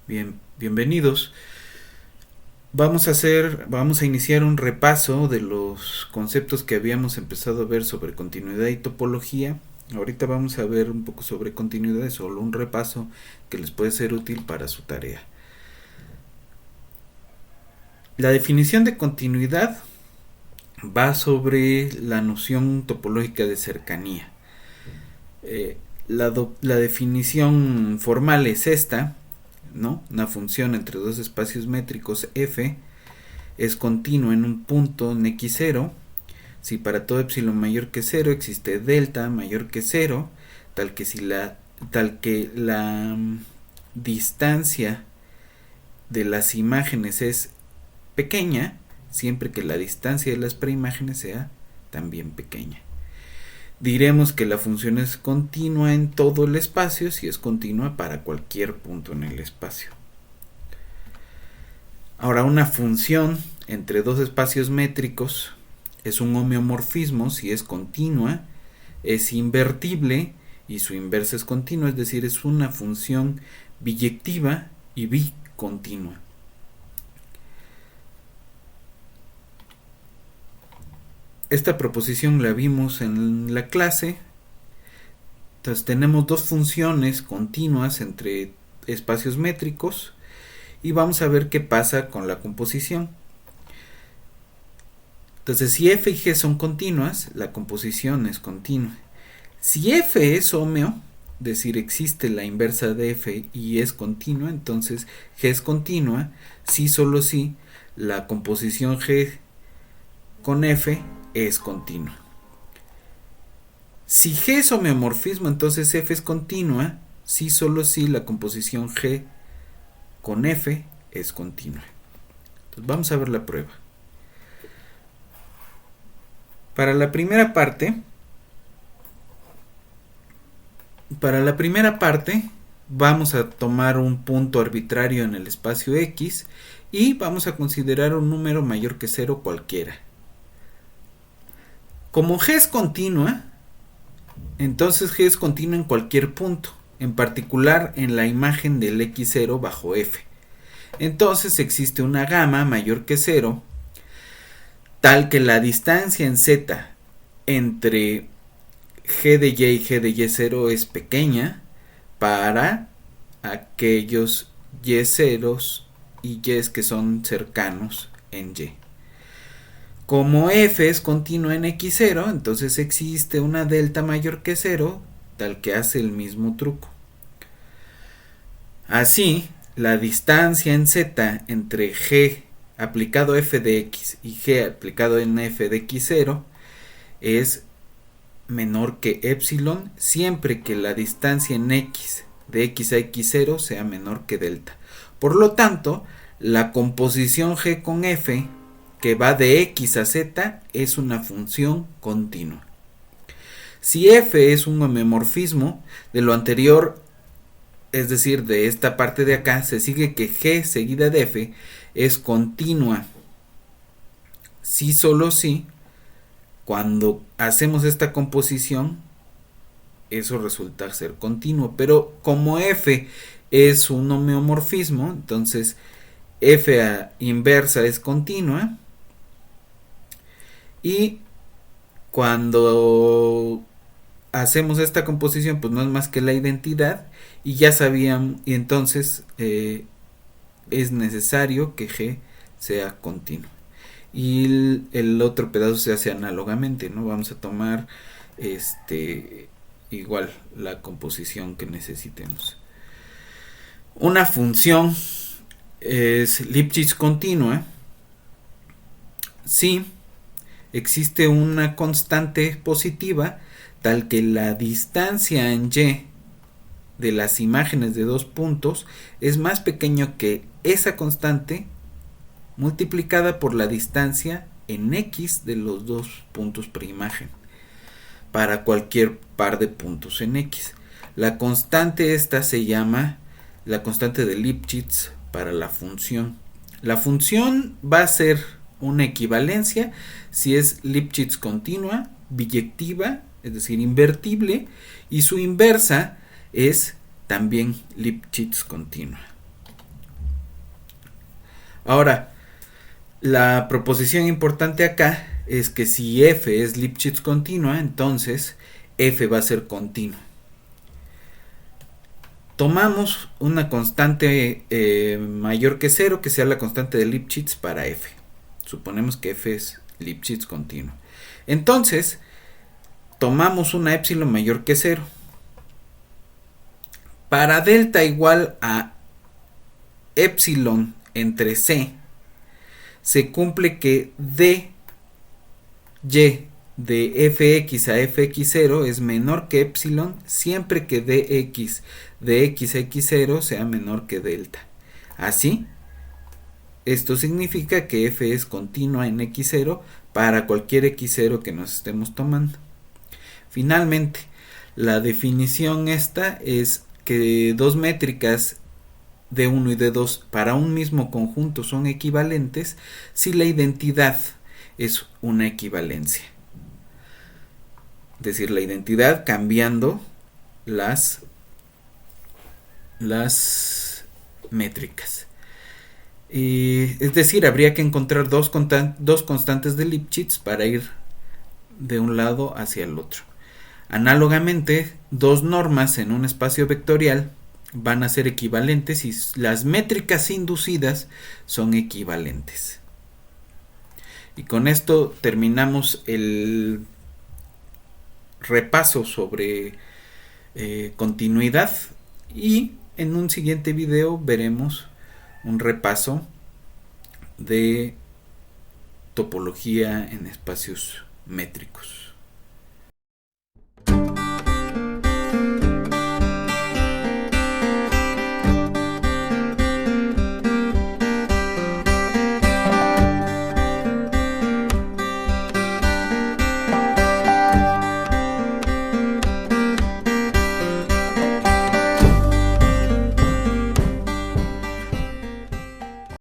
Bien, bienvenidos. Vamos a iniciar un repaso de los conceptos que habíamos empezado a ver sobre continuidad y topología. Ahorita vamos a ver un poco sobre continuidad, solo un repaso que les puede ser útil para su tarea. La definición de continuidad va sobre la noción topológica de cercanía. La definición formal es esta, ¿no? Una función entre dos espacios métricos f es continua en un punto en x0 si para todo epsilon mayor que 0 existe delta mayor que 0, tal que la distancia de las imágenes es pequeña, siempre que la distancia de las preimágenes sea también pequeña. Diremos que la función es continua en todo el espacio si es continua para cualquier punto en el espacio. Ahora, una función entre dos espacios métricos es un homeomorfismo si es continua, es invertible y su inversa es continua, es decir, es una función biyectiva y bicontinua. Esta proposición la vimos en la clase. Entonces tenemos dos funciones continuas entre espacios métricos y vamos a ver qué pasa con la composición. Entonces, si f y g son continuas, la composición es continua. Si f es homeo, es decir, existe la inversa de f y es continua, entonces g es continua, si solo si la composición g con f es continua. Si g es homeomorfismo, entonces f es continua, si solo si la composición g con f es continua. Entonces vamos a ver la prueba. Para la primera parte vamos a tomar un punto arbitrario en el espacio x y vamos a considerar un número mayor que 0 cualquiera. Como g es continua, entonces g es continua en cualquier punto, en particular en la imagen del x0 bajo f. Entonces existe una gama mayor que 0, tal que la distancia en z entre g de y g de y0 es pequeña para aquellos y0 y y que son cercanos en y. Como f es continua en x0, entonces existe una delta mayor que 0, tal que hace el mismo truco. Así, la distancia en z entre g aplicado f de x y g aplicado en f de x0 es menor que epsilon siempre que la distancia en x de x a x0 sea menor que delta. Por lo tanto, la composición g con f que va de x a z es una función continua. Si f es un homeomorfismo de lo anterior, es decir, de esta parte de acá, se sigue que g seguida de f es continua si solo si cuando hacemos esta composición eso resulta ser continuo, pero como f es un homeomorfismo, entonces f a inversa es continua y cuando hacemos esta composición pues no es más que la identidad y ya sabían y entonces es necesario que g sea continuo y el otro pedazo se hace análogamente, ¿no? Vamos a tomar igual la composición que necesitemos. Una función es Lipschitz continua si existe una constante positiva tal que la distancia en y de las imágenes de dos puntos es más pequeño que esa constante multiplicada por la distancia en x de los dos puntos preimagen para cualquier par de puntos en x. La constante esta se llama la constante de Lipschitz para la función. La función va a ser una equivalencia si es Lipschitz continua, biyectiva, es decir, invertible, y su inversa es también Lipschitz continua. Ahora, la proposición importante acá es que si f es Lipschitz continua, entonces f va a ser continua. Tomamos una constante mayor que 0, que sea la constante de Lipschitz para f. Suponemos que f es Lipschitz continua. Entonces, tomamos una epsilon mayor que 0. Para delta igual a epsilon entre c, se cumple que dy de fx a fx0 es menor que epsilon siempre que dx de x a x0 sea menor que delta. Así, esto significa que f es continua en x0 para cualquier x0 que nos estemos tomando. Finalmente, la definición esta es que dos métricas de 1 y de 2 para un mismo conjunto son equivalentes si la identidad es una equivalencia. Es decir, la identidad cambiando las métricas. Es decir, habría que encontrar dos constantes de Lipschitz para ir de un lado hacia el otro. Análogamente, dos normas en un espacio vectorial van a ser equivalentes si las métricas inducidas son equivalentes. Y con esto terminamos el repaso sobre continuidad, y en un siguiente video veremos un repaso de topología en espacios métricos.